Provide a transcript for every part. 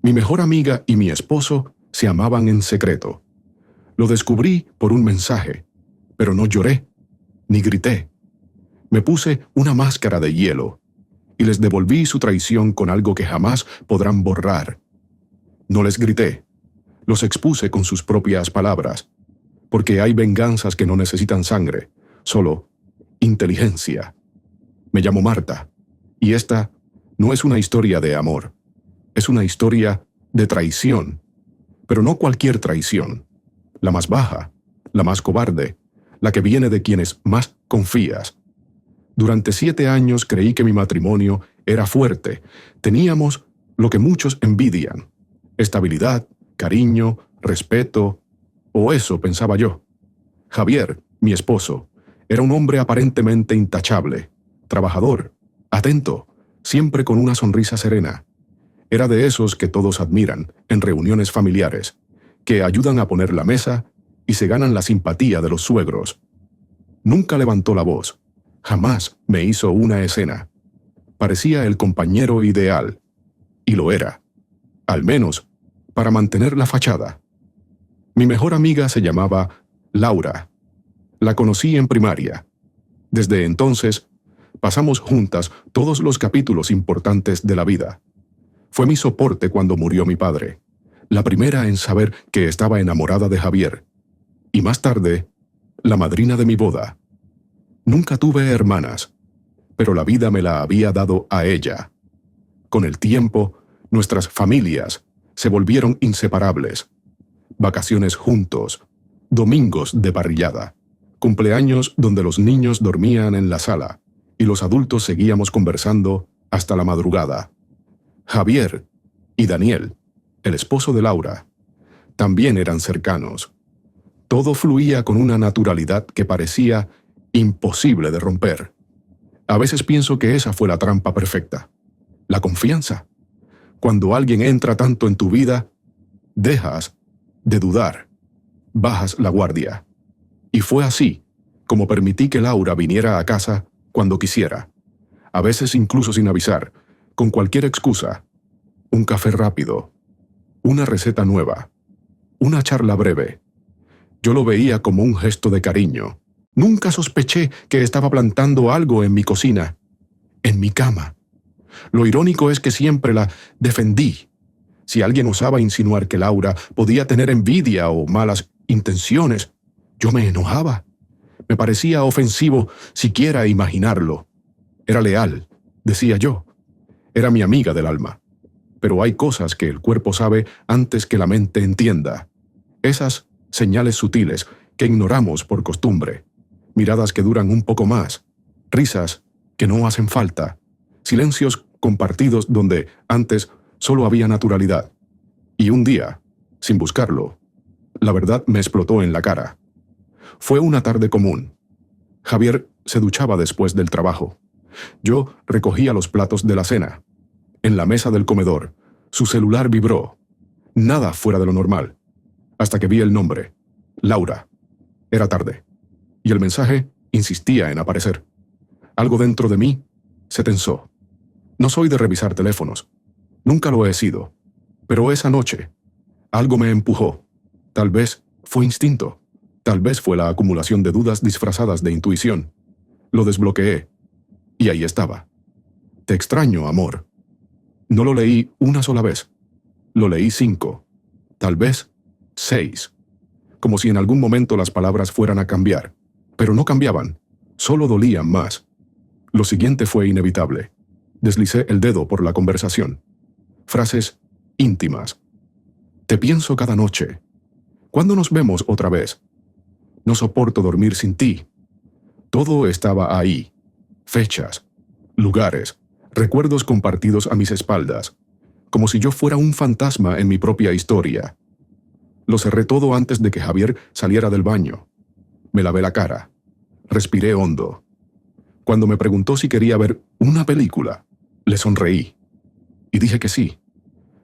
Mi mejor amiga y mi esposo se amaban en secreto. Lo descubrí por un mensaje, pero no lloré, ni grité. Me puse una máscara de hielo y les devolví su traición con algo que jamás podrán borrar. No les grité, los expuse con sus propias palabras, porque hay venganzas que no necesitan sangre, solo inteligencia. Me llamo Marta, y esta no es una historia de amor, es una historia de traición, pero no cualquier traición, la más baja, la más cobarde, la que viene de quienes más confías. Durante 7 años creí que mi matrimonio era fuerte, teníamos lo que muchos envidian, estabilidad, cariño, respeto, o eso pensaba yo. Javier, mi esposo, era un hombre aparentemente intachable, trabajador, atento, siempre con una sonrisa serena. Era de esos que todos admiran en reuniones familiares, que ayudan a poner la mesa y se ganan la simpatía de los suegros. Nunca levantó la voz, jamás me hizo una escena. Parecía el compañero ideal, y lo era, al menos para mantener la fachada. Mi mejor amiga se llamaba Laura. La conocí en primaria. Desde entonces, pasamos juntas todos los capítulos importantes de la vida. Fue mi soporte cuando murió mi padre, la primera en saber que estaba enamorada de Javier, y más tarde, la madrina de mi boda. Nunca tuve hermanas, pero la vida me la había dado a ella. Con el tiempo, nuestras familias se volvieron inseparables. Vacaciones juntos, domingos de parrillada, cumpleaños donde los niños dormían en la sala y los adultos seguíamos conversando hasta la madrugada. Javier y Daniel, el esposo de Laura, también eran cercanos. Todo fluía con una naturalidad que parecía imposible de romper. A veces pienso que esa fue la trampa perfecta, la confianza. Cuando alguien entra tanto en tu vida, dejas de dudar, bajas la guardia. Y fue así como permití que Laura viniera a casa cuando quisiera, a veces incluso sin avisar, con cualquier excusa, un café rápido, una receta nueva, una charla breve. Yo lo veía como un gesto de cariño. Nunca sospeché que estaba plantando algo en mi cocina, en mi cama. Lo irónico es que siempre la defendí. Si alguien osaba insinuar que Laura podía tener envidia o malas intenciones, yo me enojaba. Me parecía ofensivo siquiera imaginarlo. Era leal, decía yo. Era mi amiga del alma. Pero hay cosas que el cuerpo sabe antes que la mente entienda. Esas señales sutiles que ignoramos por costumbre. Miradas que duran un poco más. Risas que no hacen falta. Silencios compartidos donde antes solo había naturalidad. Y un día, sin buscarlo, la verdad me explotó en la cara. Fue una tarde común. Javier se duchaba después del trabajo. Yo recogía los platos de la cena. En la mesa del comedor, su celular vibró. Nada fuera de lo normal. Hasta que vi el nombre. Laura. Era tarde. Y el mensaje insistía en aparecer. Algo dentro de mí se tensó. No soy de revisar teléfonos. Nunca lo he sido. Pero esa noche, algo me empujó. Tal vez fue instinto. Tal vez fue la acumulación de dudas disfrazadas de intuición. Lo desbloqueé. Y ahí estaba. Te extraño, amor. No lo leí una sola vez. Lo leí 5. Tal vez 6. Como si en algún momento las palabras fueran a cambiar. Pero no cambiaban. Solo dolían más. Lo siguiente fue inevitable. Deslicé el dedo por la conversación. Frases íntimas. Te pienso cada noche. ¿Cuándo nos vemos otra vez? No soporto dormir sin ti. Todo estaba ahí. Fechas, lugares, recuerdos compartidos a mis espaldas, como si yo fuera un fantasma en mi propia historia. Lo cerré todo antes de que Javier saliera del baño. Me lavé la cara. Respiré hondo. Cuando me preguntó si quería ver una película, le sonreí. Y dije que sí,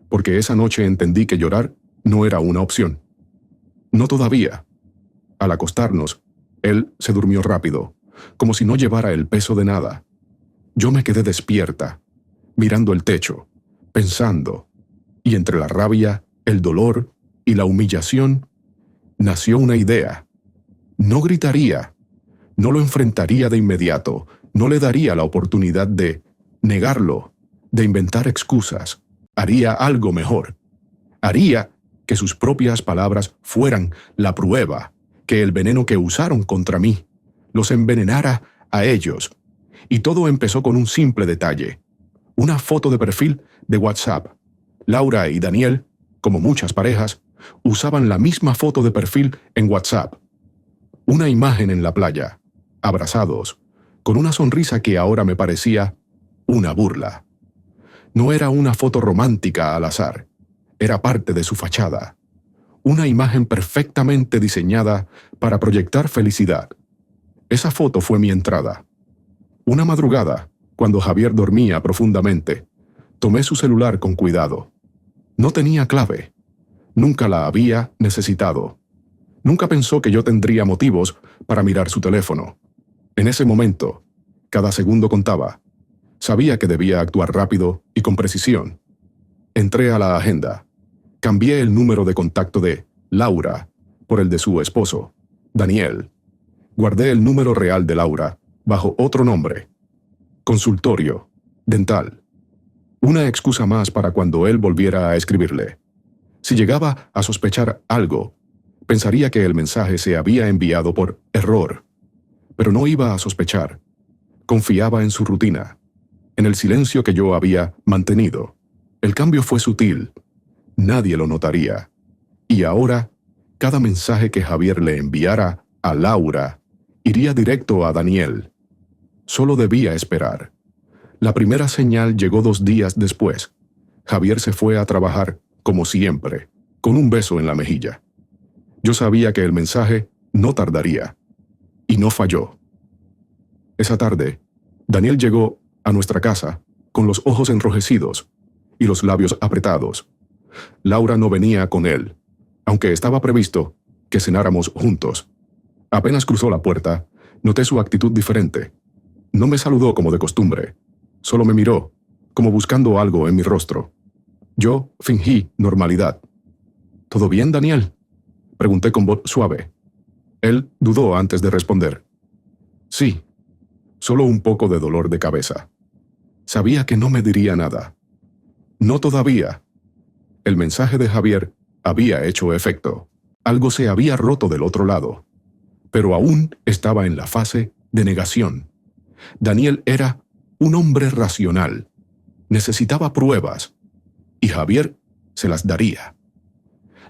porque esa noche entendí que llorar no era una opción. No todavía. Al acostarnos, él se durmió rápido, como si no llevara el peso de nada. Yo me quedé despierta, mirando el techo, pensando. Y entre la rabia, el dolor y la humillación, nació una idea. No gritaría, no lo enfrentaría de inmediato, no le daría la oportunidad de negarlo, de inventar excusas. Haría algo mejor. Haría que sus propias palabras fueran la prueba, que el veneno que usaron contra mí los envenenara a ellos. Y todo empezó con un simple detalle. Una foto de perfil de WhatsApp. Laura y Daniel, como muchas parejas, usaban la misma foto de perfil en WhatsApp. Una imagen en la playa, abrazados, con una sonrisa que ahora me parecía una burla. No era una foto romántica al azar, era parte de su fachada. Una imagen perfectamente diseñada para proyectar felicidad. Esa foto fue mi entrada. Una madrugada, cuando Javier dormía profundamente, tomé su celular con cuidado. No tenía clave. Nunca la había necesitado. Nunca pensó que yo tendría motivos para mirar su teléfono. En ese momento, cada segundo contaba. Sabía que debía actuar rápido y con precisión. Entré a la agenda. Cambié el número de contacto de Laura por el de su esposo, Daniel. Guardé el número real de Laura bajo otro nombre. Consultorio, dental. Una excusa más para cuando él volviera a escribirle. Si llegaba a sospechar algo, pensaría que el mensaje se había enviado por error. Pero no iba a sospechar. Confiaba en su rutina, en el silencio que yo había mantenido. El cambio fue sutil. Nadie lo notaría. Y ahora, cada mensaje que Javier le enviara a Laura iría directo a Daniel. Solo debía esperar. La primera señal llegó 2 días después. Javier se fue a trabajar, como siempre, con un beso en la mejilla. Yo sabía que el mensaje no tardaría. Y no falló. Esa tarde, Daniel llegó a nuestra casa con los ojos enrojecidos y los labios apretados. Laura no venía con él, aunque estaba previsto que cenáramos juntos. Apenas cruzó la puerta, noté su actitud diferente. No me saludó como de costumbre, solo me miró, como buscando algo en mi rostro. Yo fingí normalidad. ¿Todo bien, Daniel?, pregunté con voz suave. Él dudó antes de responder. Sí, solo un poco de dolor de cabeza. Sabía que no me diría nada. No todavía. El mensaje de Javier había hecho efecto. Algo se había roto del otro lado. Pero aún estaba en la fase de negación. Daniel era un hombre racional. Necesitaba pruebas. Y Javier se las daría.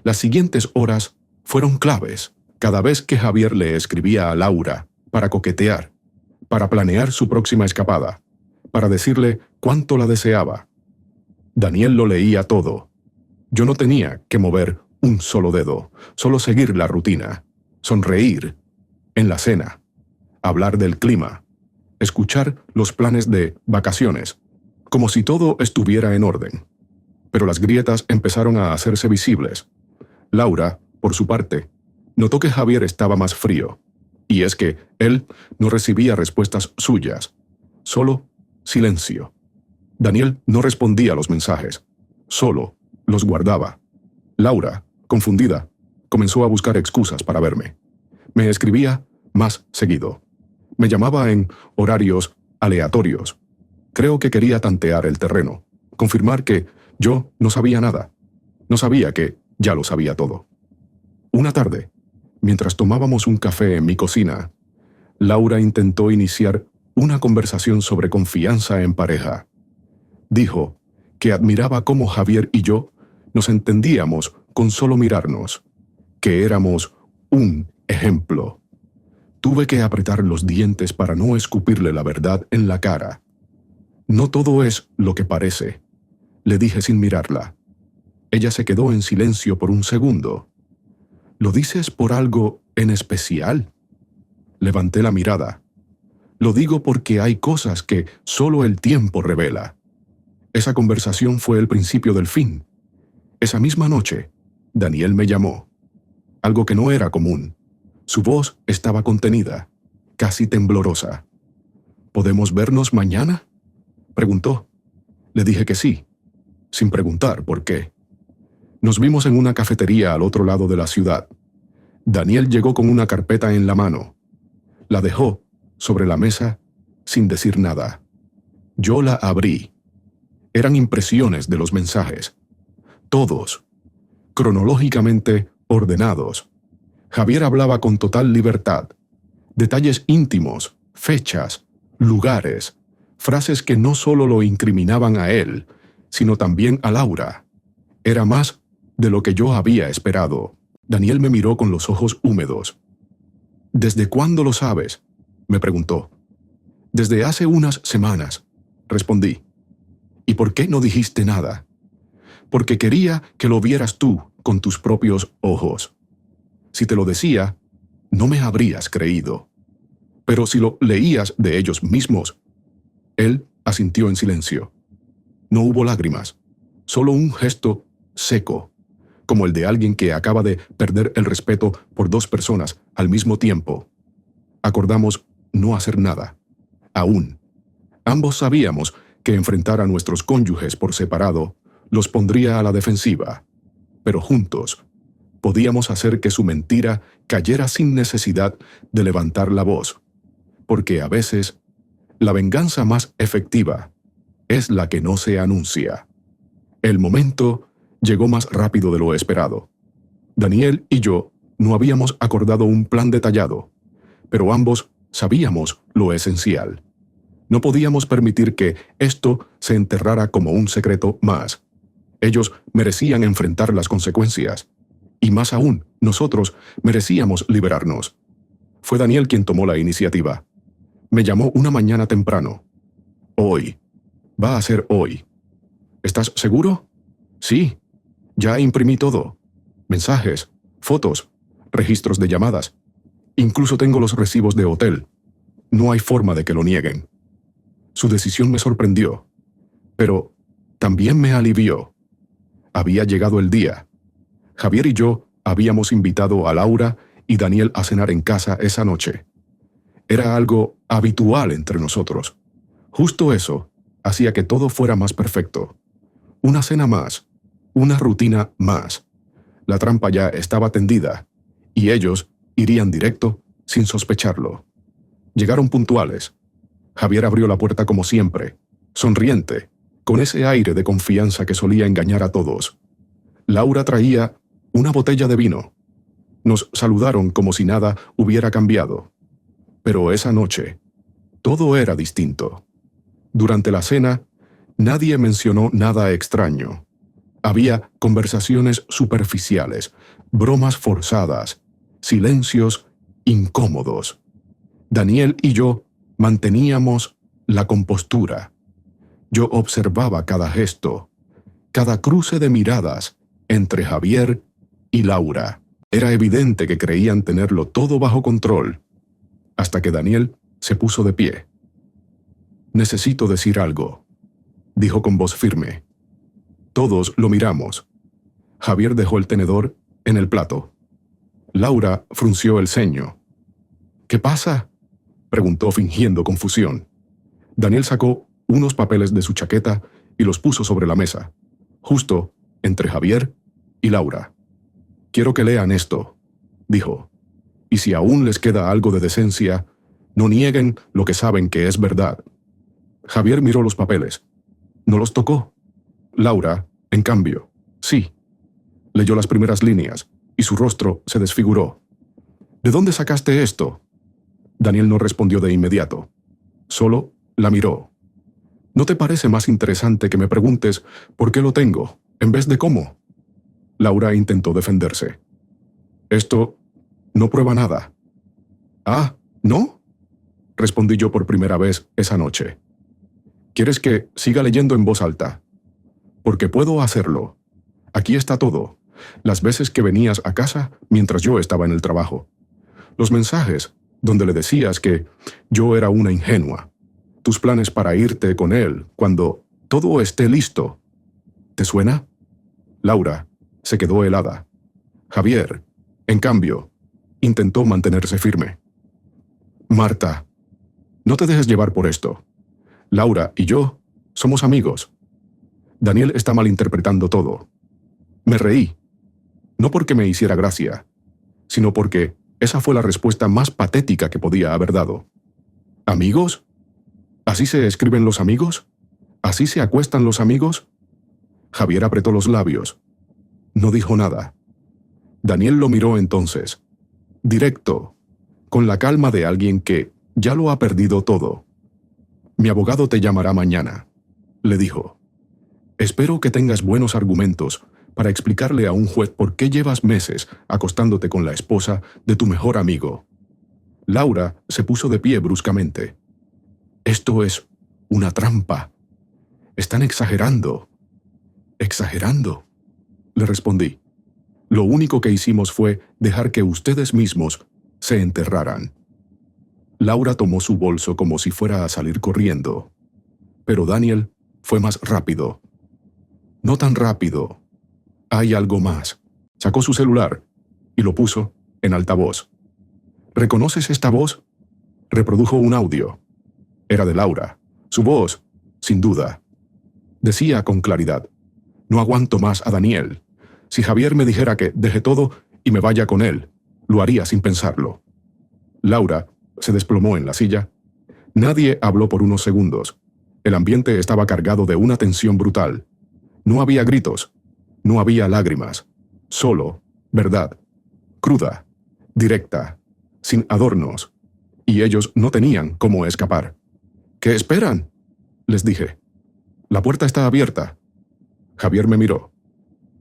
Las siguientes horas fueron claves. Cada vez que Javier le escribía a Laura para coquetear, para planear su próxima escapada, para decirle cuánto la deseaba, Daniel lo leía todo. Yo no tenía que mover un solo dedo, solo seguir la rutina, sonreír en la cena, hablar del clima, escuchar los planes de vacaciones, como si todo estuviera en orden. Pero las grietas empezaron a hacerse visibles. Laura, por su parte, notó que Javier estaba más frío, y es que él no recibía respuestas suyas, solo silencio. Daniel no respondía a los mensajes, solo los guardaba. Laura, confundida, comenzó a buscar excusas para verme. Me escribía más seguido. Me llamaba en horarios aleatorios. Creo que quería tantear el terreno, confirmar que yo no sabía nada. No sabía que ya lo sabía todo. Una tarde, mientras tomábamos un café en mi cocina, Laura intentó iniciar una conversación sobre confianza en pareja. Dijo que admiraba cómo Javier y yo nos entendíamos con solo mirarnos, que éramos un ejemplo. Tuve que apretar los dientes para no escupirle la verdad en la cara. No todo es lo que parece, le dije sin mirarla. Ella se quedó en silencio por un segundo. ¿Lo dices por algo en especial? Levanté la mirada. Lo digo porque hay cosas que solo el tiempo revela. Esa conversación fue el principio del fin. Esa misma noche, Daniel me llamó. Algo que no era común. Su voz estaba contenida, casi temblorosa. ¿Podemos vernos mañana?, preguntó. Le dije que sí, sin preguntar por qué. Nos vimos en una cafetería al otro lado de la ciudad. Daniel llegó con una carpeta en la mano. La dejó sobre la mesa sin decir nada. Yo la abrí. Eran impresiones de los mensajes. Todos, cronológicamente ordenados. Javier hablaba con total libertad. Detalles íntimos, fechas, lugares, frases que no solo lo incriminaban a él, sino también a Laura. Era más de lo que yo había esperado. Daniel me miró con los ojos húmedos. ¿Desde cuándo lo sabes?, me preguntó. Desde hace unas semanas, respondí. ¿Y por qué no dijiste nada? Porque quería que lo vieras tú con tus propios ojos. Si te lo decía, no me habrías creído. Pero si lo leías de ellos mismos. Él asintió en silencio. No hubo lágrimas, solo un gesto seco, como el de alguien que acaba de perder el respeto por dos personas al mismo tiempo. Acordamos no hacer nada. Aún. Ambos sabíamos que enfrentar a nuestros cónyuges por separado los pondría a la defensiva, pero juntos podíamos hacer que su mentira cayera sin necesidad de levantar la voz, porque a veces la venganza más efectiva es la que no se anuncia. El momento llegó más rápido de lo esperado. Daniel y yo no habíamos acordado un plan detallado, pero ambos sabíamos lo esencial. No podíamos permitir que esto se enterrara como un secreto más. Ellos merecían enfrentar las consecuencias. Y más aún, nosotros merecíamos liberarnos. Fue Daniel quien tomó la iniciativa. Me llamó una mañana temprano. Hoy. Va a ser hoy. ¿Estás seguro? Sí. Ya imprimí todo. Mensajes, fotos, registros de llamadas. Incluso tengo los recibos de hotel. No hay forma de que lo nieguen. Su decisión me sorprendió, pero también me alivió. Había llegado el día. Javier y yo habíamos invitado a Laura y Daniel a cenar en casa esa noche. Era algo habitual entre nosotros. Justo eso hacía que todo fuera más perfecto. Una cena más, una rutina más. La trampa ya estaba tendida, y ellos irían directo sin sospecharlo. Llegaron puntuales. Javier abrió la puerta como siempre, sonriente, con ese aire de confianza que solía engañar a todos. Laura traía una botella de vino. Nos saludaron como si nada hubiera cambiado. Pero esa noche, todo era distinto. Durante la cena, nadie mencionó nada extraño. Había conversaciones superficiales, bromas forzadas, silencios incómodos. Daniel y yo manteníamos la compostura. Yo observaba cada gesto, cada cruce de miradas entre Javier y Laura. Era evidente que creían tenerlo todo bajo control, hasta que Daniel se puso de pie. «Necesito decir algo», dijo con voz firme. Todos lo miramos. Javier dejó el tenedor en el plato. Laura frunció el ceño. «¿Qué pasa?», preguntó fingiendo confusión. Daniel sacó unos papeles de su chaqueta y los puso sobre la mesa, justo entre Javier y Laura. «Quiero que lean esto», dijo. «Y si aún les queda algo de decencia, no nieguen lo que saben que es verdad». Javier miró los papeles. No los tocó. Laura, en cambio, sí. Leyó las primeras líneas y su rostro se desfiguró. «¿De dónde sacaste esto?». Daniel no respondió de inmediato. Solo la miró. «¿No te parece más interesante que me preguntes por qué lo tengo, en vez de cómo?». Laura intentó defenderse. «Esto no prueba nada». «Ah, ¿no?», respondí yo por primera vez esa noche. «¿Quieres que siga leyendo en voz alta?». «Porque puedo hacerlo. Aquí está todo. Las veces que venías a casa mientras yo estaba en el trabajo. Los mensajes donde le decías que yo era una ingenua. Tus planes para irte con él cuando todo esté listo. ¿Te suena?». Laura se quedó helada. Javier, en cambio, intentó mantenerse firme. «Marta, no te dejes llevar por esto. Laura y yo somos amigos. Daniel está malinterpretando todo. Me reí, no porque me hiciera gracia, sino porque esa fue la respuesta más patética que podía haber dado. ¿Amigos? ¿Así se escriben los amigos? ¿Así se acuestan los amigos? Javier apretó los labios. No dijo nada. Daniel lo miró entonces, directo, con la calma de alguien que ya lo ha perdido todo. Mi abogado te llamará mañana, le dijo. Espero que tengas buenos argumentos para explicarle a un juez por qué llevas meses acostándote con la esposa de tu mejor amigo. Laura se puso de pie bruscamente. Esto es una trampa. Están exagerando. Exagerando, le respondí. Lo único que hicimos fue dejar que ustedes mismos se enterraran. Laura tomó su bolso como si fuera a salir corriendo. Pero Daniel fue más rápido. No tan rápido. Hay algo más. Sacó su celular y lo puso en altavoz. ¿Reconoces esta voz? Reprodujo un audio. Era de Laura. Su voz, sin duda. Decía con claridad: no aguanto más a Daniel. Si Javier me dijera que deje todo y me vaya con él, lo haría sin pensarlo. Laura se desplomó en la silla. Nadie habló por unos segundos. El ambiente estaba cargado de una tensión brutal. No había gritos, no había lágrimas, solo verdad, cruda, directa, sin adornos, y ellos no tenían cómo escapar. ¿Qué esperan?, les dije. La puerta está abierta. Javier me miró.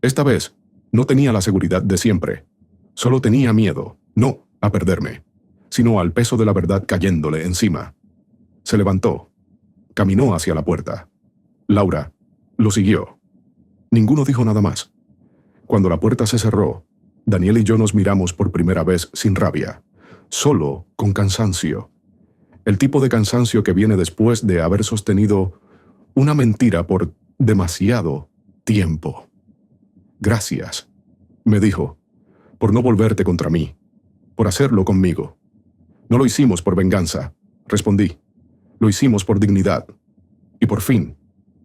Esta vez no tenía la seguridad de siempre. Solo tenía miedo, no a perderme, sino al peso de la verdad cayéndole encima. Se levantó. Caminó hacia la puerta. Laura lo siguió. Ninguno dijo nada más. Cuando la puerta se cerró, Daniel y yo nos miramos por primera vez sin rabia, solo con cansancio. El tipo de cansancio que viene después de haber sostenido una mentira por demasiado tiempo. Gracias, me dijo, por no volverte contra mí, por hacerlo conmigo. No lo hicimos por venganza, respondí. Lo hicimos por dignidad. Y por fin,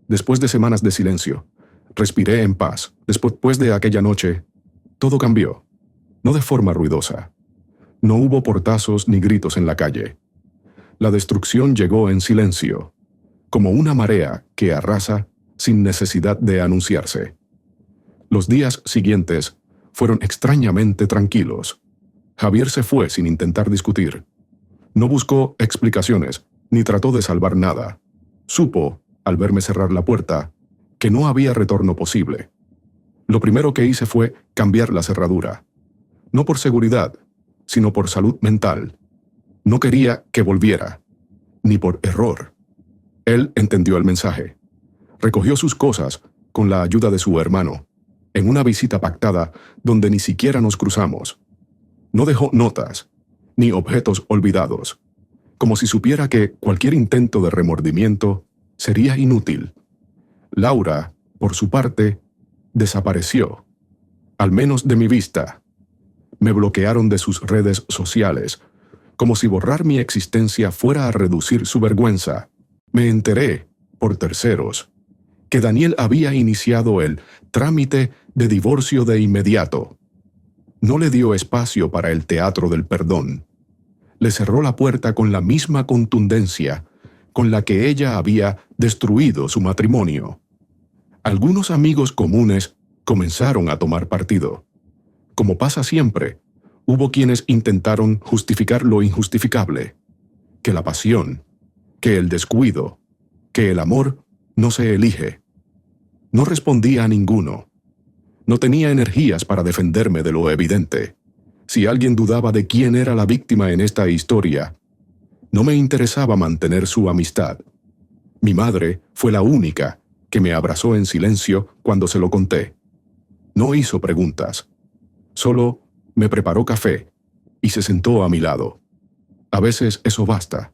después de semanas de silencio, respiré en paz. Después de aquella noche, todo cambió. No de forma ruidosa. No hubo portazos ni gritos en la calle. La destrucción llegó en silencio, como una marea que arrasa sin necesidad de anunciarse. Los días siguientes fueron extrañamente tranquilos. Javier se fue sin intentar discutir. No buscó explicaciones, ni trató de salvar nada. Supo, al verme cerrar la puerta, que no había retorno posible. Lo primero que hice fue cambiar la cerradura. No por seguridad, sino por salud mental. No quería que volviera, ni por error. Él entendió el mensaje. Recogió sus cosas con la ayuda de su hermano, en una visita pactada donde ni siquiera nos cruzamos. No dejó notas, ni objetos olvidados, como si supiera que cualquier intento de remordimiento sería inútil. Laura, por su parte, desapareció, al menos de mi vista. Me bloquearon de sus redes sociales, como si borrar mi existencia fuera a reducir su vergüenza. Me enteré, por terceros, que Daniel había iniciado el trámite de divorcio de inmediato. No le dio espacio para el teatro del perdón. Le cerró la puerta con la misma contundencia con la que ella había destruido su matrimonio. Algunos amigos comunes comenzaron a tomar partido. Como pasa siempre, hubo quienes intentaron justificar lo injustificable, que la pasión, que el descuido, que el amor no se elige. No respondí a ninguno. No tenía energías para defenderme de lo evidente. Si alguien dudaba de quién era la víctima en esta historia, no me interesaba mantener su amistad. Mi madre fue la única que me abrazó en silencio cuando se lo conté. No hizo preguntas. Solo me preparó café y se sentó a mi lado. A veces eso basta,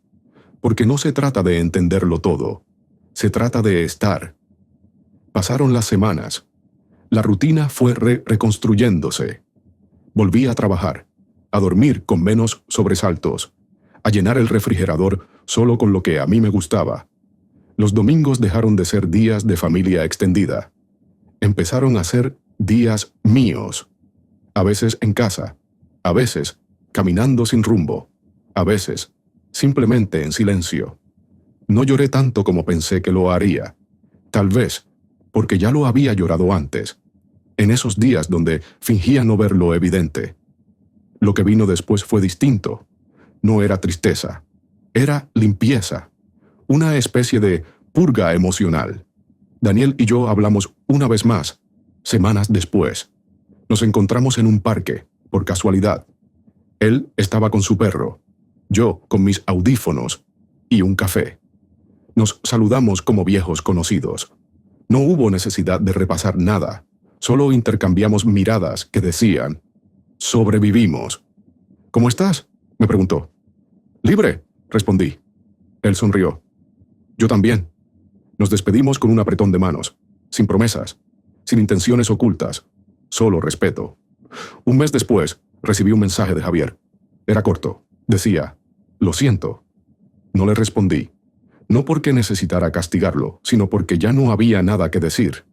porque no se trata de entenderlo todo, se trata de estar. Pasaron las semanas. La rutina fue reconstruyéndose. Volví a trabajar, a dormir con menos sobresaltos, a llenar el refrigerador solo con lo que a mí me gustaba. Los domingos dejaron de ser días de familia extendida. Empezaron a ser días míos, a veces en casa, a veces caminando sin rumbo, a veces simplemente en silencio. No lloré tanto como pensé que lo haría, tal vez porque ya lo había llorado antes, en esos días donde fingía no ver lo evidente. Lo que vino después fue distinto. No era tristeza, era limpieza, una especie de purga emocional. Daniel y yo hablamos una vez más, semanas después. Nos encontramos en un parque, por casualidad. Él estaba con su perro, yo con mis audífonos y un café. Nos saludamos como viejos conocidos. No hubo necesidad de repasar nada, solo intercambiamos miradas que decían, sobrevivimos. ¿Cómo estás?, me preguntó. «Libre», respondí. Él sonrió. Yo también. Nos despedimos con un apretón de manos, sin promesas, sin intenciones ocultas, solo respeto. Un mes después, recibí un mensaje de Javier. Era corto. Decía, «Lo siento». No le respondí. No porque necesitara castigarlo, sino porque ya no había nada que decir.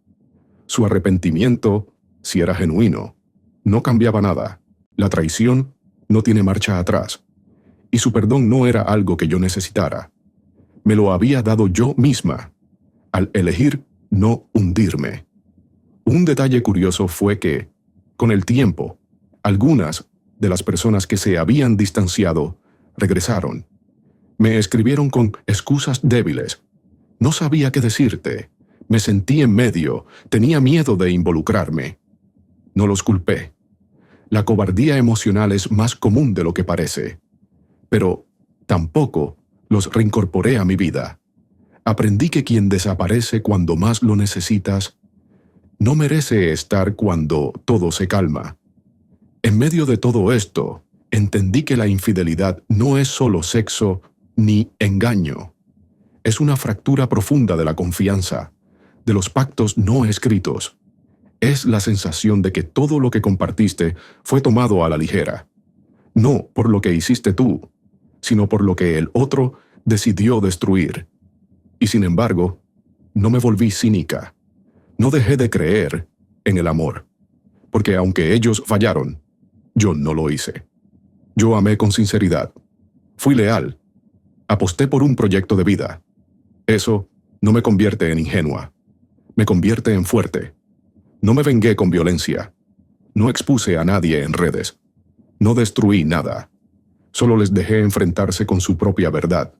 Su arrepentimiento, si era genuino, no cambiaba nada. La traición no tiene marcha atrás. Y su perdón no era algo que yo necesitara. Me lo había dado yo misma, al elegir no hundirme. Un detalle curioso fue que, con el tiempo, algunas de las personas que se habían distanciado regresaron. Me escribieron con excusas débiles. No sabía qué decirte. Me sentí en medio. Tenía miedo de involucrarme. No los culpé. La cobardía emocional es más común de lo que parece. Pero tampoco los reincorporé a mi vida. Aprendí que quien desaparece cuando más lo necesitas no merece estar cuando todo se calma. En medio de todo esto, entendí que la infidelidad no es solo sexo ni engaño. Es una fractura profunda de la confianza, de los pactos no escritos. Es la sensación de que todo lo que compartiste fue tomado a la ligera. No por lo que hiciste tú, sino por lo que el otro decidió destruir. Y sin embargo, no me volví cínica. No dejé de creer en el amor. Porque aunque ellos fallaron, yo no lo hice. Yo amé con sinceridad. Fui leal. Aposté por un proyecto de vida. Eso no me convierte en ingenua. Me convierte en fuerte. No me vengué con violencia. No expuse a nadie en redes. No destruí nada. Solo les dejé enfrentarse con su propia verdad.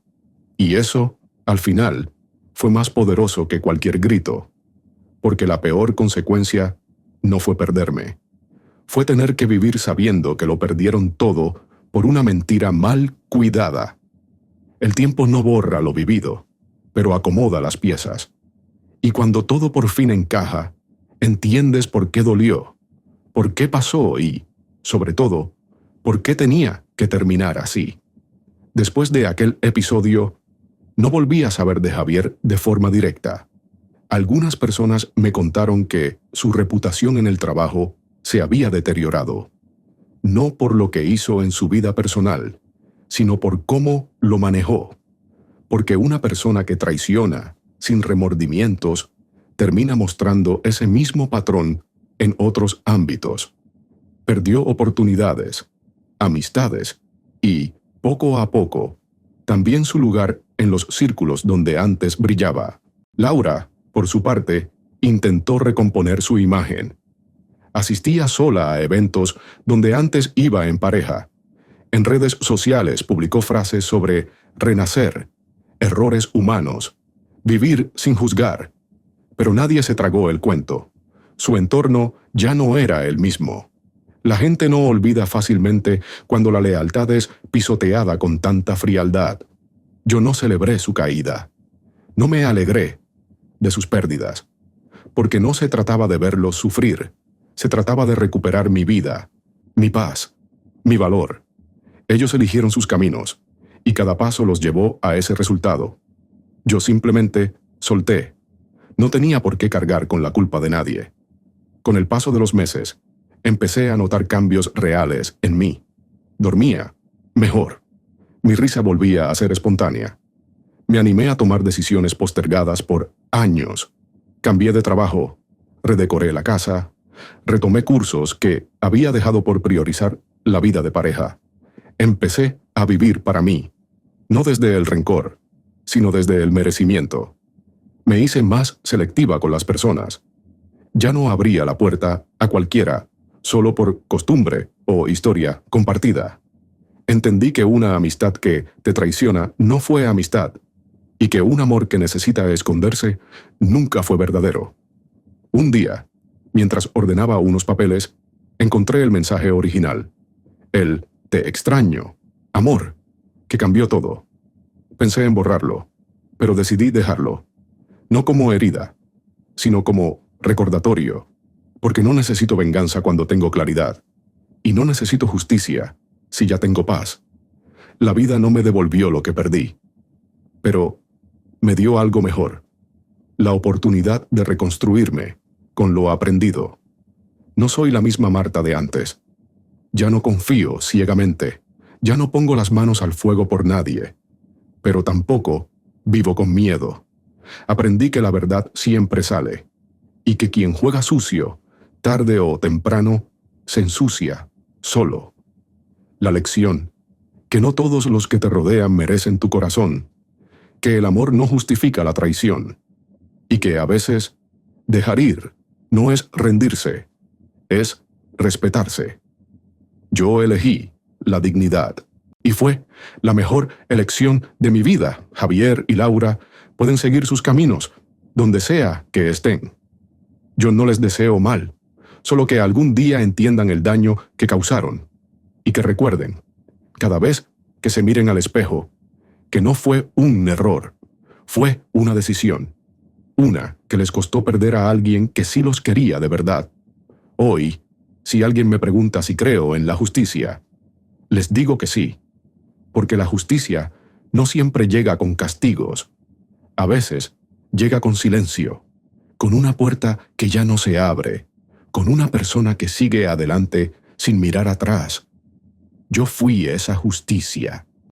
Y eso, al final, fue más poderoso que cualquier grito. Porque la peor consecuencia no fue perderme. Fue tener que vivir sabiendo que lo perdieron todo por una mentira mal cuidada. El tiempo no borra lo vivido, pero acomoda las piezas. Y cuando todo por fin encaja, entiendes por qué dolió, por qué pasó y, sobre todo, por qué tenía que terminar así. Después de aquel episodio, no volví a saber de Javier de forma directa. Algunas personas me contaron que su reputación en el trabajo se había deteriorado, no por lo que hizo en su vida personal, sino por cómo lo manejó. Porque una persona que traiciona, sin remordimientos, termina mostrando ese mismo patrón en otros ámbitos. Perdió oportunidades, amistades y, poco a poco, también su lugar en los círculos donde antes brillaba. Laura, por su parte, intentó recomponer su imagen. Asistía sola a eventos donde antes iba en pareja. En redes sociales publicó frases sobre renacer, errores humanos, vivir sin juzgar. Pero nadie se tragó el cuento. Su entorno ya no era el mismo. La gente no olvida fácilmente cuando la lealtad es pisoteada con tanta frialdad. Yo no celebré su caída. No me alegré de sus pérdidas. Porque no se trataba de verlos sufrir. Se trataba de recuperar mi vida, mi paz, mi valor. Ellos eligieron sus caminos, y cada paso los llevó a ese resultado. Yo simplemente solté. No tenía por qué cargar con la culpa de nadie. Con el paso de los meses, empecé a notar cambios reales en mí. Dormía mejor. Mi risa volvía a ser espontánea. Me animé a tomar decisiones postergadas por años. Cambié de trabajo, redecoré la casa, Retomé cursos que había dejado por priorizar la vida de pareja. Empecé a vivir para mí, no desde el rencor, sino desde el merecimiento. Me hice más selectiva con las personas. Ya no abría la puerta a cualquiera, solo por costumbre o historia compartida. Entendí que una amistad que te traiciona no fue amistad, y que un amor que necesita esconderse nunca fue verdadero. Un día, mientras ordenaba unos papeles, encontré el mensaje original. El "te extraño, amor", que cambió todo. Pensé en borrarlo, pero decidí dejarlo. No como herida, sino como recordatorio, porque no necesito venganza cuando tengo claridad, y no necesito justicia si ya tengo paz. La vida no me devolvió lo que perdí, pero me dio algo mejor, la oportunidad de reconstruirme con lo aprendido. No soy la misma Marta de antes. Ya no confío ciegamente, ya no pongo las manos al fuego por nadie, pero tampoco vivo con miedo. Aprendí que la verdad siempre sale, y que quien juega sucio, tarde o temprano, se ensucia solo. La lección: que no todos los que te rodean merecen tu corazón, que el amor no justifica la traición, y que a veces dejar ir no es rendirse, es respetarse. Yo elegí la dignidad, y fue la mejor elección de mi vida. Javier y Laura pueden seguir sus caminos, donde sea que estén. Yo no les deseo mal, solo que algún día entiendan el daño que causaron, y que recuerden, cada vez que se miren al espejo, que no fue un error, fue una decisión, una que les costó perder a alguien que sí los quería de verdad. Hoy, si alguien me pregunta si creo en la justicia, les digo que sí, porque la justicia no siempre llega con castigos. A veces llega con silencio, con una puerta que ya no se abre, con una persona que sigue adelante sin mirar atrás. Yo fui esa justicia.